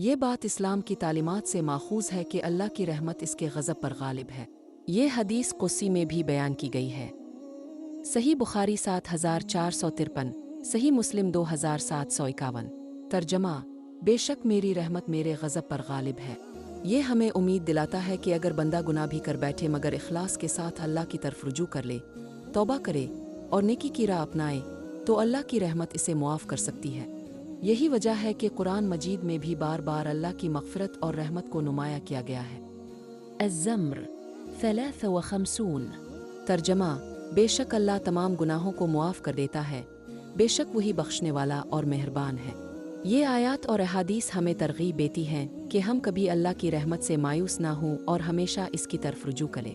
یہ بات اسلام کی تعلیمات سے ماخوذ ہے کہ اللہ کی رحمت اس کے غضب پر غالب ہے۔ یہ حدیث قدسی میں بھی بیان کی گئی ہے۔ صحیح بخاری 7453، صحیح مسلم 2751۔ ترجمہ: بے شک میری رحمت میرے غضب پر غالب ہے۔ یہ ہمیں امید دلاتا ہے کہ اگر بندہ گناہ بھی کر بیٹھے مگر اخلاص کے ساتھ اللہ کی طرف رجوع کر لے، توبہ کرے اور نیکی کی راہ اپنائے تو اللہ کی رحمت اسے معاف کر سکتی ہے۔ یہی وجہ ہے کہ قرآن مجید میں بھی بار بار اللہ کی مغفرت اور رحمت کو نمایاں کیا گیا ہے۔ الزمر 53۔ ترجمہ: بے شک اللہ تمام گناہوں کو معاف کر دیتا ہے، بے شک وہی بخشنے والا اور مہربان ہے۔ یہ آیات اور احادیث ہمیں ترغیب دیتی ہیں کہ ہم کبھی اللہ کی رحمت سے مایوس نہ ہوں اور ہمیشہ اس کی طرف رجوع کریں۔